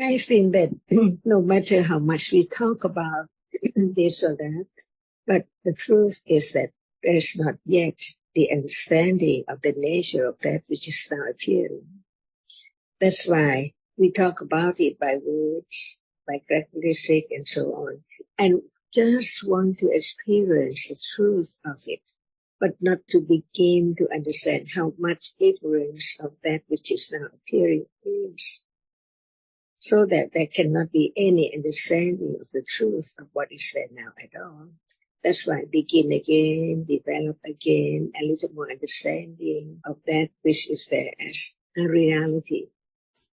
I think that no matter how much we talk about this or that, but the truth is that there is not yet the understanding of the nature of that which is now appearing. That's why we talk about it by words, by characteristic and so on, and just want to experience the truth of it, but not to begin to understand how much ignorance of that which is now appearing is, so that there cannot be any understanding of the truth of what is said now at all. That's why begin again, develop again, a little more understanding of that which is there as a reality.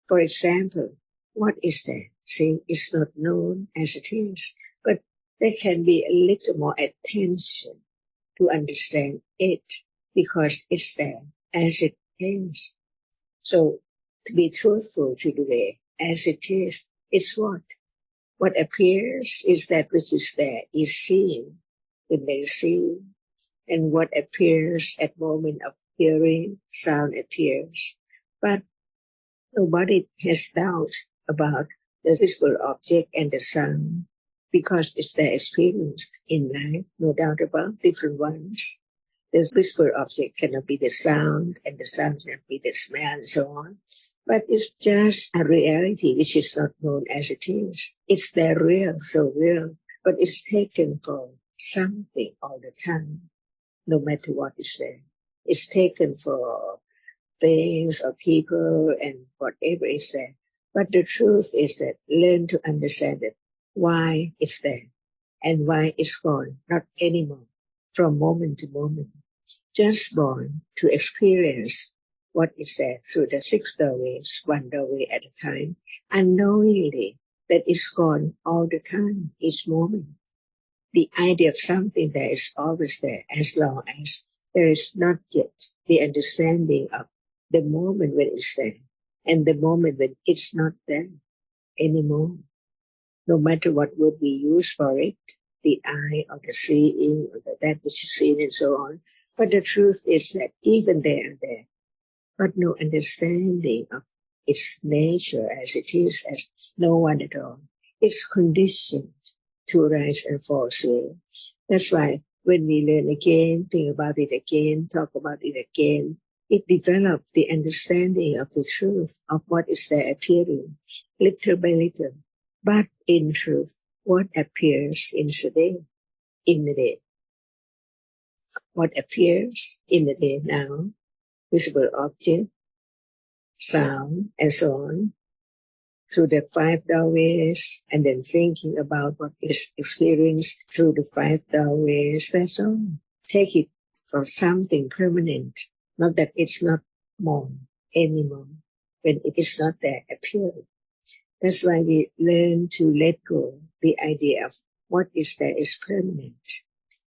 For example, what is there? See, it's not known as it is, but there can be a little more attention to understand it because it's there as it is. So to be truthful to the way as it is, it's what? What appears is that which is there, is seen when they see, and what appears at moment of hearing, sound appears. But nobody has doubt about the visible object and the sound because it's their experience in life, no doubt about different ones. The visible object cannot be the sound, and the sound cannot be the smell, and so on. But it's just a reality which is not known as it is. It's there real, so real, but it's taken for something all the time, no matter what is there. It's taken for things or people and whatever is there. But the truth is that learn to understand it, why it's there and why it's gone, not anymore, from moment to moment. Just born to experience what is there through the 6 doorways, 1 doorway at a time, unknowingly that it's gone all the time, each moment. The idea of something there is always there as long as there is not yet the understanding of the moment when it's there and the moment when it's not there anymore. No matter what word we use for it, the eye or the seeing or that which is seen and so on. But the truth is that even there, but no understanding of its nature as it is, as no one at all. It's conditioned to rise and fall slow. That's why when we learn again, think about it again, talk about it again, it develops the understanding of the truth of what is there appearing, little by little. But in truth, what appears in the day, what appears in the day now, visible object, sound, and so on, through the 5 doorways, and then thinking about what is experienced through the 5 doorways, that's all. Take it for something permanent, not that it's not more anymore, when it is not there appearing. That's why we learn to let go the idea of what is there is permanent,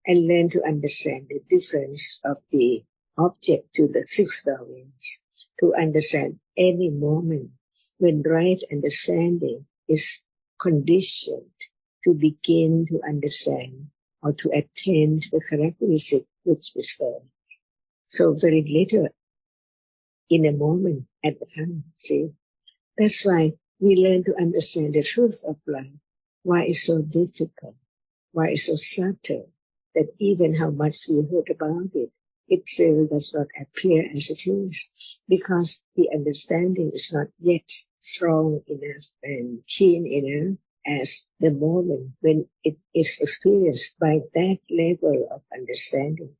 and learn to understand the difference of the object to the 6 doorways, to understand any moment when right understanding is conditioned to begin to understand or to attain to the characteristic which is there. So very little in a moment at a time, see. That's why we learn to understand the truth of life, why it's so difficult, why it's so subtle, that even how much we heard about it, it still does not appear as it is, because the understanding is not yet strong enough and keen enough as the moment when it is experienced by that level of understanding.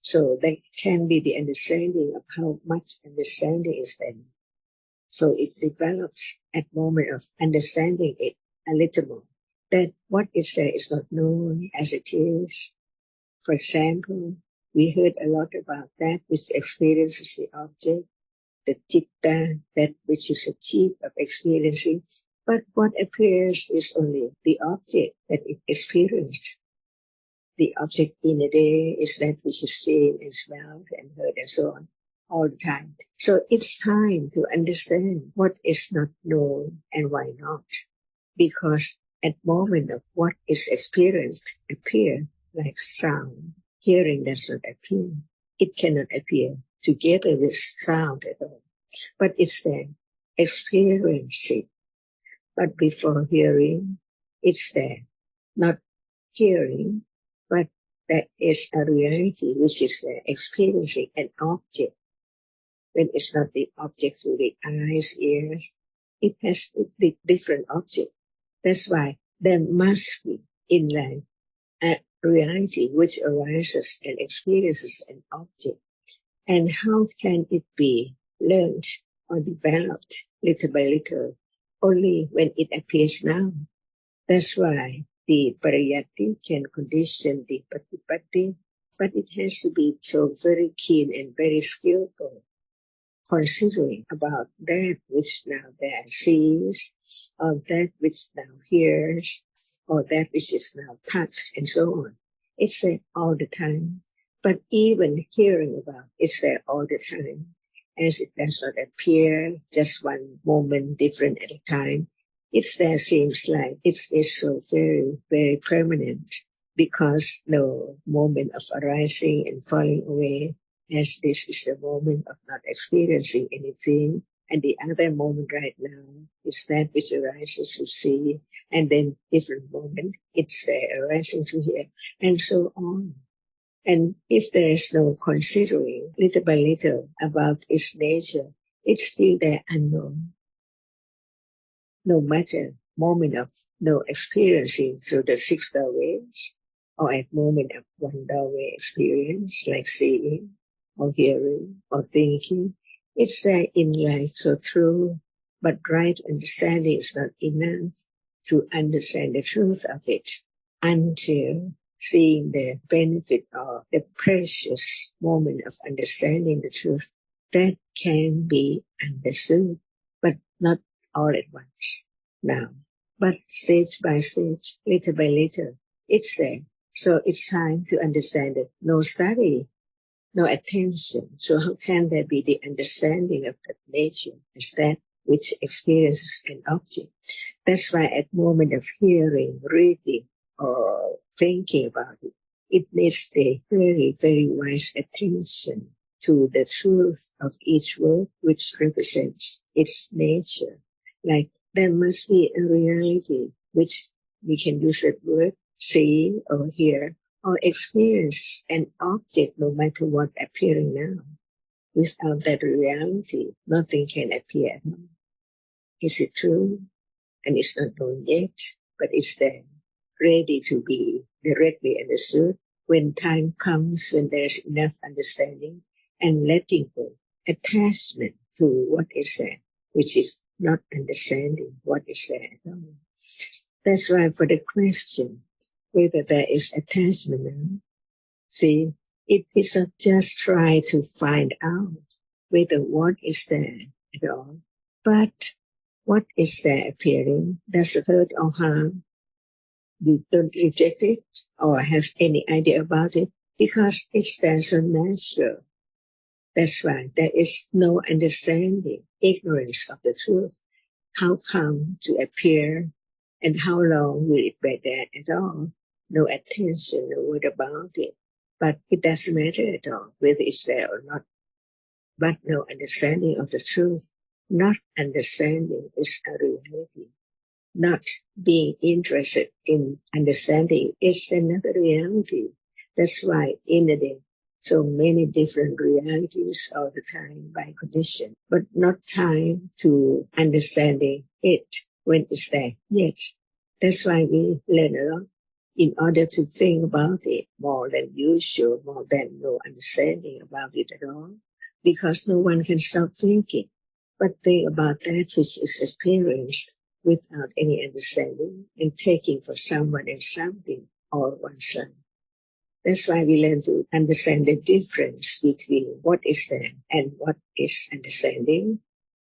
So that can be the understanding of how much understanding is there. So it develops at moment of understanding it a little more, that what is there is not known as it is. For example, we heard a lot about that which experiences the object, the citta, that which is achieved of experiencing. But what appears is only the object that it experienced. The object in a day is that which is seen and smelled and heard and so on all the time. So it's time to understand what is not known and why not. Because at moment of what is experienced appear like sound. Hearing does not appear. It cannot appear together with sound at all. But it's there. Experience it. But before hearing, it's there. Not hearing, but that is a reality which is there, experiencing an object. When it's not the object through the eyes, ears, it has the different object. That's why there must be in life a reality which arises and experiences an object. And how can it be learned or developed little by little? Only when it appears now. That's why the pariyatti can condition the patipatti, but it has to be so very keen and very skillful, considering about that which now there sees, or that which now hears, or that which is now touched, and so on. It's there all the time. But even hearing about it's there all the time, as it does not appear just one moment different at a time. It's there seems like it's so very, very permanent, because no moment of arising and falling away, as this is the moment of not experiencing anything, and the other moment right now is that which arises to see, and then different moment it's there arising to hear, and so on. And if there is no considering little by little about its nature, it's still there unknown. No matter moment of no experiencing through the six doorways, or at moment of one doorway experience, like seeing, or hearing, or thinking, it's there in life so true, but right understanding is not enough to understand the truth of it until seeing the benefit or the precious moment of understanding the truth that can be understood, but not all at once now, but stage by stage, little by little, it's there. So it's time to understand it. No study, no attention. So how can there be the understanding of that nature as that which experiences an object? That's why at moment of hearing, reading, or thinking about it, it needs a very, very wise attention to the truth of each word which represents its nature. Like there must be a reality which we can use that word, see or hear or experience an object no matter what appearing now. Without that reality, nothing can appear at all. Is it true? And it's not known yet, but it's there, ready to be directly understood when time comes, when there's enough understanding and letting go, attachment to what is there, which is not understanding what is there at all. That's why for the question, whether there is attachment now, see, it is not just try to find out whether what is there at all, but what is there appearing? Does it hurt or harm? You don't reject it or have any idea about it because it's there so natural. That's why there is no understanding, ignorance of the truth. How come to appear and how long will it be there at all? No attention, no word about it. But it doesn't matter at all whether it's there or not. But no understanding of the truth. Not understanding is a reality. Not being interested in understanding is another reality. That's why in the day, so many different realities all the time by condition, but not time to understanding it when it's there yet. That's why we learn a lot in order to think about it more than usual, more than no understanding about it at all, because no one can stop thinking. But think about that which is experienced without any understanding and taking for someone and something all oneself. That's why we learn to understand the difference between what is there and what is understanding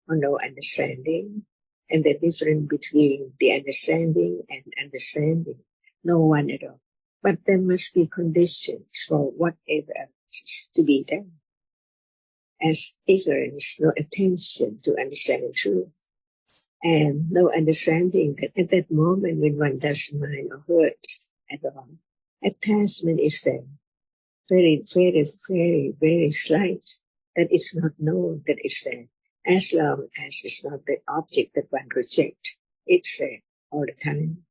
or no understanding, and the difference between the understanding and understanding. No one at all. But there must be conditions for whatever is to be done. As ignorance, no attention to understand the truth, and no understanding that at that moment when one doesn't mind or hurts at all, attachment is there, very, very, very, very slight, that it's not known that it's there, as long as it's not the object that one rejects. It's there all the time.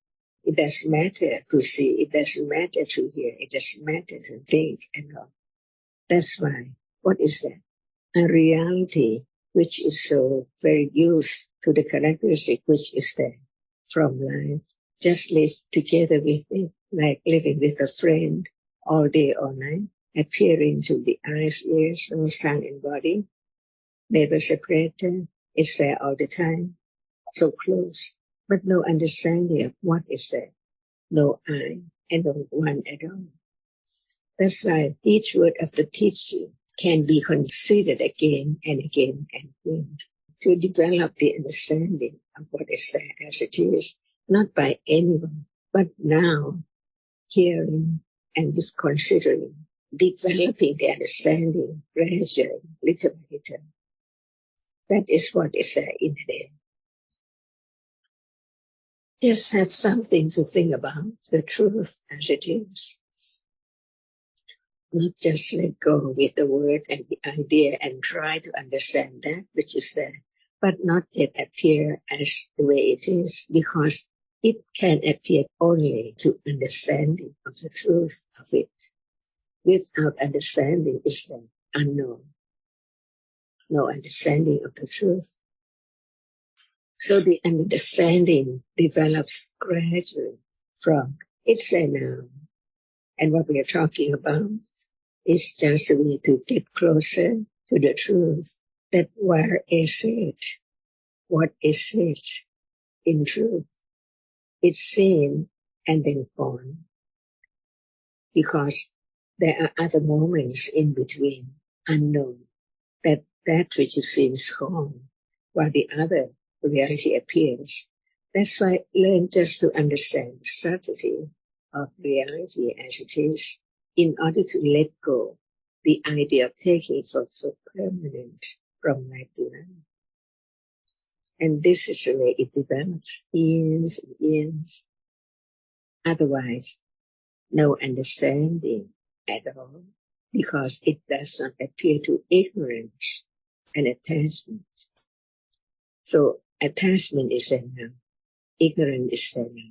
It doesn't matter to see, it doesn't matter to hear, it doesn't matter to think and all. That's why, what is that? A reality which is so very used to the characteristic which is there from life. Just live together with it, like living with a friend all day, all night, appearing to the eyes, ears, nose, tongue, and body, never separated. It's there all the time, so close, but no understanding of what is there. No I, and no one at all. That's why each word of the teaching can be considered again and again and again to develop the understanding of what is there as it is, not by anyone, but now hearing and just considering, developing the understanding gradually, little by little. That is what is there in there. Just have something to think about, the truth as it is. Not just let go with the word and the idea and try to understand that which is there, but not yet appear as the way it is, because it can appear only to understanding of the truth of it. Without understanding is the unknown. No understanding of the truth. So the understanding develops gradually from it's there now. And what we are talking about is just a way to get closer to the truth. That where is it? What is it in truth? It's seen and then gone. Because there are other moments in between, unknown, that which is seen is gone, while the other reality appears. That's why learn just to understand the subtlety of reality as it is, in order to let go the idea of taking it for so permanent from life to life. And this is the way it develops, years and years. Otherwise, no understanding at all, because it does not appear to ignorance and attachment. So attachment is there now, ignorance is there now.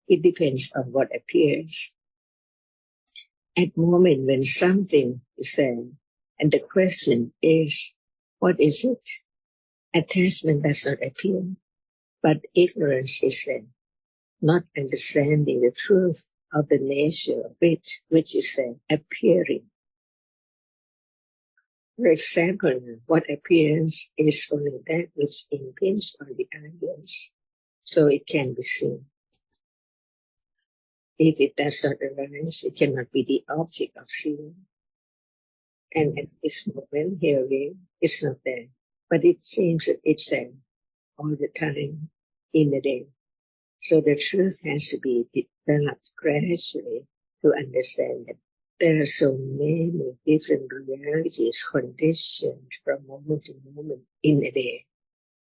It depends on what appears. At the moment when something is there, and the question is, what is it? Attachment does not appear, but ignorance is there, not understanding the truth of the nature of it, which is there, appearing. For example, what appears is only that which impinges on the ideas, so it can be seen. If it does not arise, it cannot be the object of seeing. And at this moment, hearing is not there, but it seems that it's there all the time in the day. So the truth has to be developed gradually to understand that there are so many different realities conditioned from moment to moment in a day.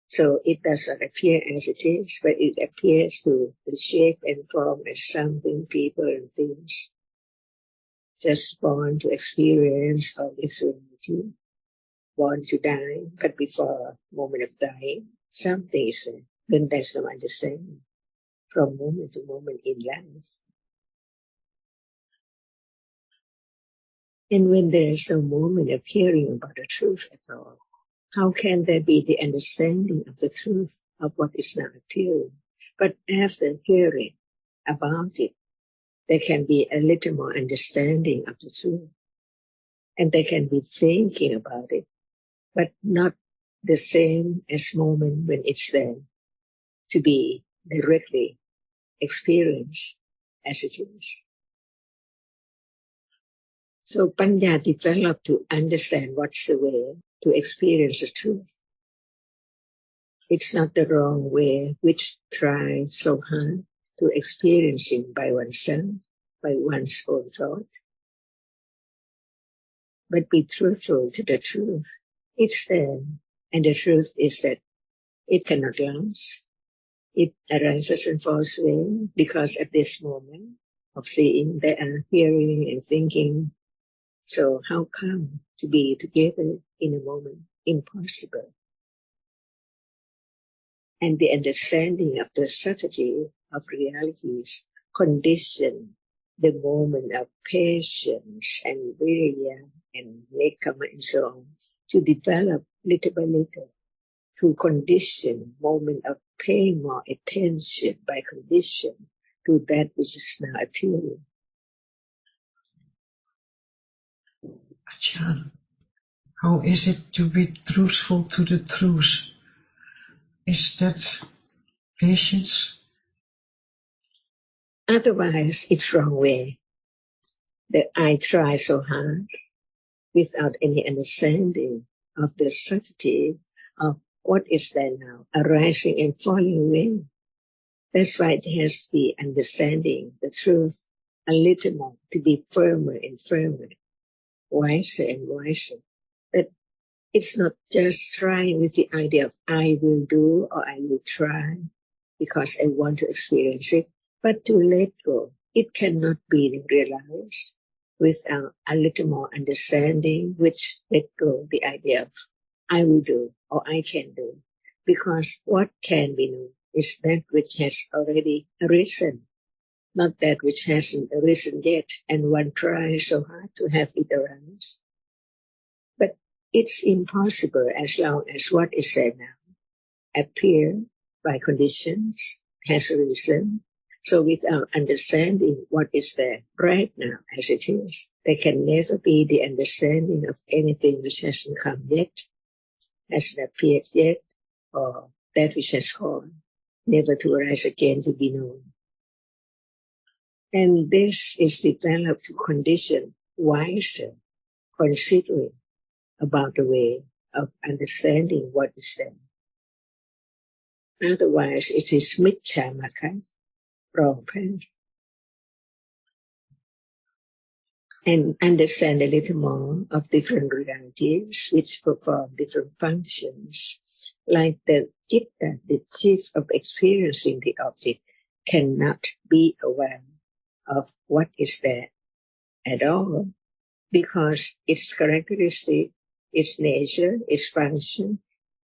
So it does not appear as it is, but it appears to the shape and form as something, people and things. Just born to experience all this reality, born to die, but before moment of dying, something is there. When there's no understanding from moment to moment in life. And when there is no moment of hearing about the truth at all, how can there be the understanding of the truth of what is now appearing? But after hearing about it, there can be a little more understanding of the truth. And they can be thinking about it, but not the same as moment when it's there to be directly experienced as it is. So Panya developed to understand what's the way to experience the truth. It's not the wrong way which tries so hard to experiencing by oneself, by one's own thought. But be truthful to the truth. It's there, and the truth is that it cannot last. It arises and falls away, because at this moment of seeing, they are hearing and thinking. So how come to be together in a moment? Impossible. and the understanding of the subtlety of realities condition the moment of patience and virya and nekama and so on to develop little by little, to condition moment of paying more attention by condition to that which is now appearing. Ajahn, how is it to be truthful to the truth? Is that patience? Otherwise, it's wrong way. That I try so hard without any understanding of the subtlety of what is there now, arising and falling away. That's why it has to be understanding the truth a little more, to be firmer and firmer, wiser and wiser. That it's not just trying with the idea of I will do or I will try because I want to experience it, but to let go. It cannot be realized without a little more understanding, which let go the idea of I will do or I can do. Because what can be known is that which has already arisen, not that which hasn't arisen yet, and one tries so hard to have it arise. But it's impossible as long as what is there now appear by conditions, has arisen. So without understanding what is there right now as it is, there can never be the understanding of anything which hasn't come yet, hasn't appeared yet, or that which has gone, never to arise again to be known. And this is developed to condition wiser, considering about the way of understanding what is there. Otherwise, it is miccha makha, wrong path. And understand a little more of different realities which perform different functions, like the citta, the chief of experiencing the object, cannot be aware of what is there at all, because its characteristic, its nature, its function,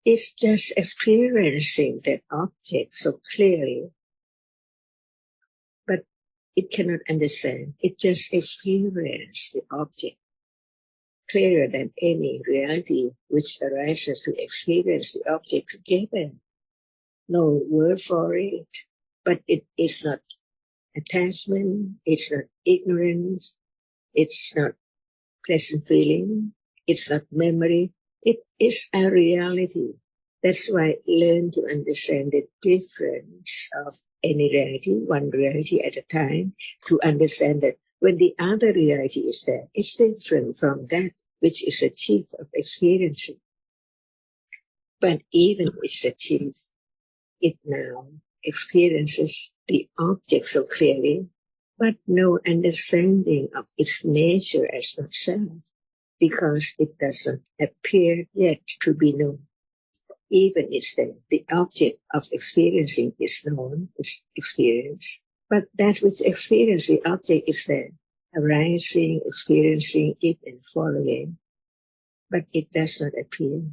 is just experiencing that object so clearly, but it cannot understand. It just experiences the object clearer than any reality which arises to experience the object together. No word for it, but it is not attachment, it's not ignorance, it's not pleasant feeling, it's not memory, it is a reality. That's why learn to understand the difference of any reality, one reality at a time, to understand that when the other reality is there, it's different from that which is the chief of experiencing. But even it's the chief, it now experiences the object so clearly, but no understanding of its nature as not self, because it doesn't appear yet to be known. Even it's there, the object of experiencing is known, is experienced, but that which experiences the object is there, arising, experiencing it and following, but it does not appear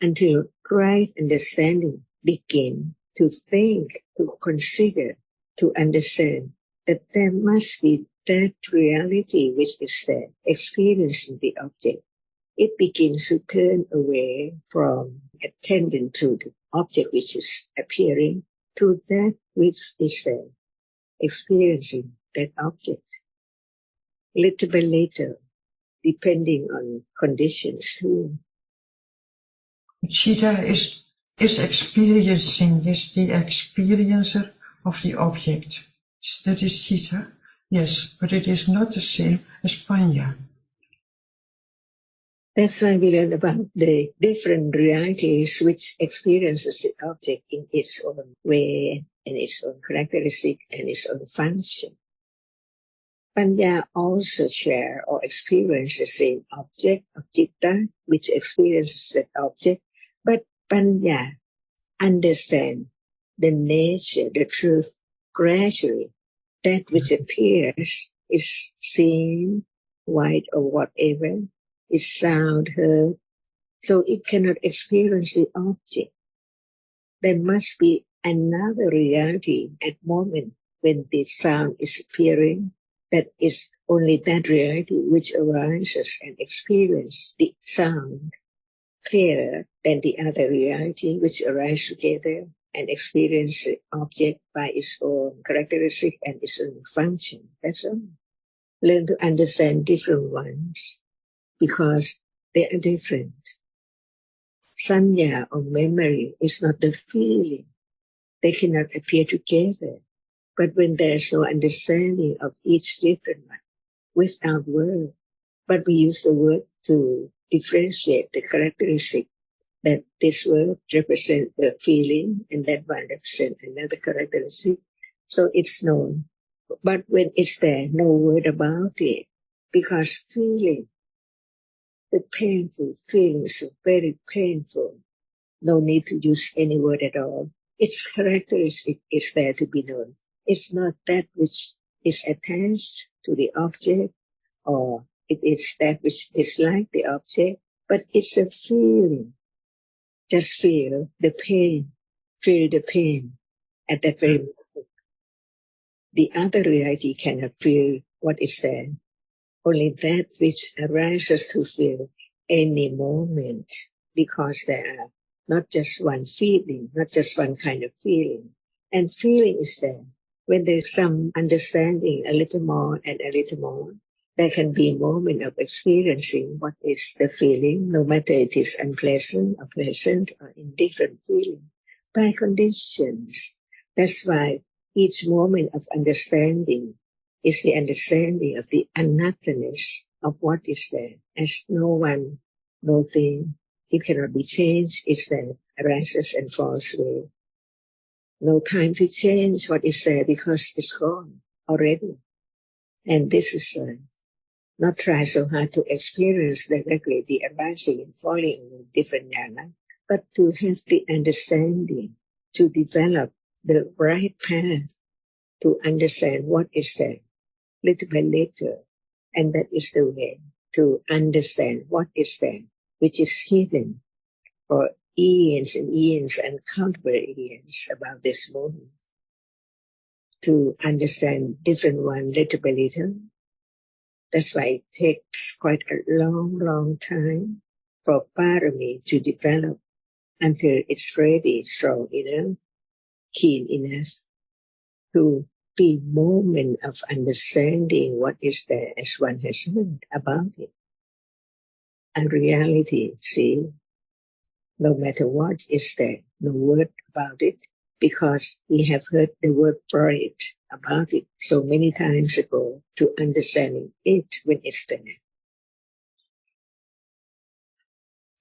until right understanding begin to think, to consider, to understand that there must be that reality which is there, experiencing the object. It begins to turn away from attending to the object which is appearing to that which is there, experiencing that object. Little by little, depending on conditions too. Chitta is experiencing, is the experiencer of the object. That is Chitta, yes, but it is not the same as Panya. That's why we learn about the different realities which experiences the object in its own way and its own characteristic and its own function. Panya also share or experience the same object of citta, which experiences that object, but Panya understand the nature, the truth gradually. That which appears is seen, white or whatever, is sound heard, so it cannot experience the object. There must be another reality at moment when the sound is appearing, that is only that reality which arises and experiences the sound clearer than the other reality which arise together and experience the object by its own characteristic and its own function. That's all. Learn to understand different ones because they are different. Sanya or memory is not the feeling. They cannot appear together. But when there is no understanding of each different one without word, but we use the word to differentiate the characteristic, that this word represents the feeling and that one represents another characteristic. So it's known. But when it's there, no word about it, because feeling, the painful feelings are very painful. No need to use any word at all. Its characteristic is there to be known. It's not that which is attached to the object, or it is that which dislike the object, but it's a feeling. Just feel the pain at that very moment. The other reality cannot feel what is there. Only that which arises to feel any moment, because there are not just one feeling, not just one kind of feeling. And feeling is there. When there's some understanding a little more and a little more, there can be a moment of experiencing what is the feeling, no matter it is unpleasant or pleasant or indifferent feeling, by conditions. That's why each moment of understanding is the understanding of the unnothingness of what is there. As no one, no thing, it cannot be changed, it's there, arises and falls away. No time to change what is there because it's gone already. And this is not try so hard to experience directly the arising and falling in different jhana, but to have the understanding, to develop the right path to understand what is there, little by little. And that is the way to understand what is there, which is hidden for eons and eons and countable eons about this moment. To understand different one little by little. That's why it takes quite a long, long time for parami to develop until it's ready, strong enough, keen enough to be moment of understanding what is there as one has learned about it. And reality, see, no matter what is there, no word about it, because we have heard the word pride about it so many times ago to understanding it when it's there.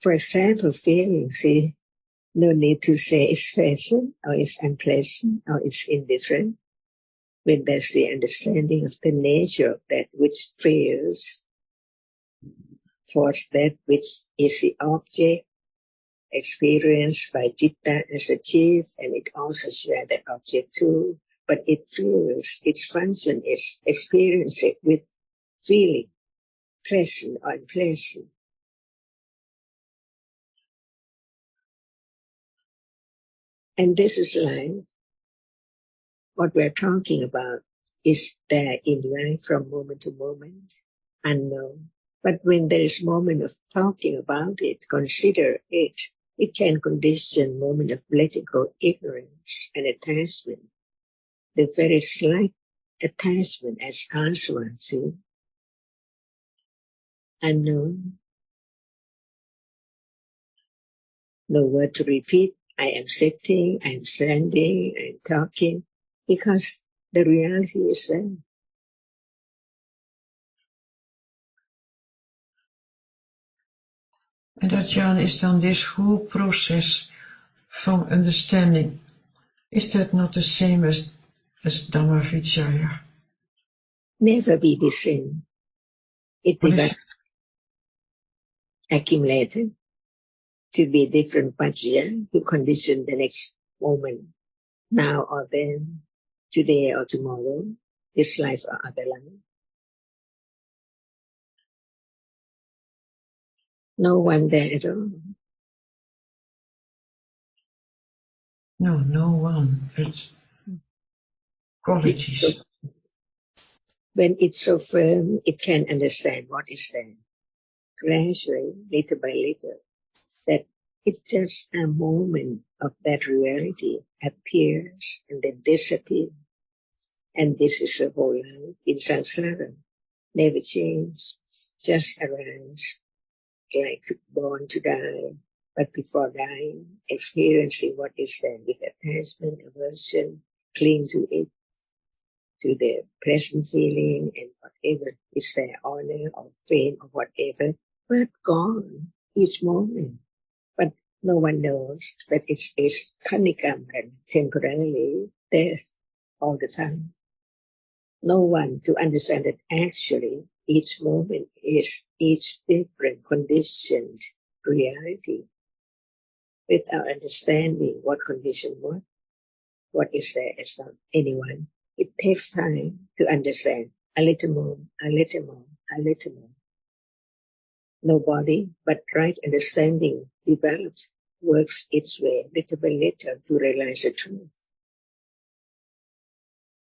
For example, feeling, see, no need to say it's pleasant or it's unpleasant or it's indifferent. When there's the understanding of the nature of that which feels towards that which is the object, experienced by Citta as a chief, and it also shares the object too, but it feels, its function is experience it with feeling, pleasant or unpleasant. And this is life. What we're talking about is there in life from moment to moment, unknown. But when there is moment of talking about it, consider it, it can condition moment of letting go ignorance and attachment. The very slight attachment as aswa, see, unknown, no word to repeat. I am sitting, I am standing, I am talking, because the reality is there. En dat, Jan, is dan this whole process from understanding. Is that not the same as Dhamma Vichaya? Never be the same. It develops, accumulated to be different pajya to condition the next moment, now or then, today or tomorrow, this life or other life. No one there at all. No, no one, but qualities. When it's so firm, it can understand what is there. Gradually, little by little, that it's just a moment of that reality appears and then disappears. And this is the whole life in samsara. Never change, just arise, like born to die, but before dying, experiencing what is there with attachment, aversion, cling to it, to the present feeling and whatever is there, honor or fame or whatever, but gone each moment. But no one knows that it's kanikam and temporarily death all the time. No one to understand that actually each moment is each different conditioned reality. Without understanding what condition what is there is not anyone. It takes time to understand a little more, a little more, a little more. No body, but right understanding develops, works its way little by little to realize the truth.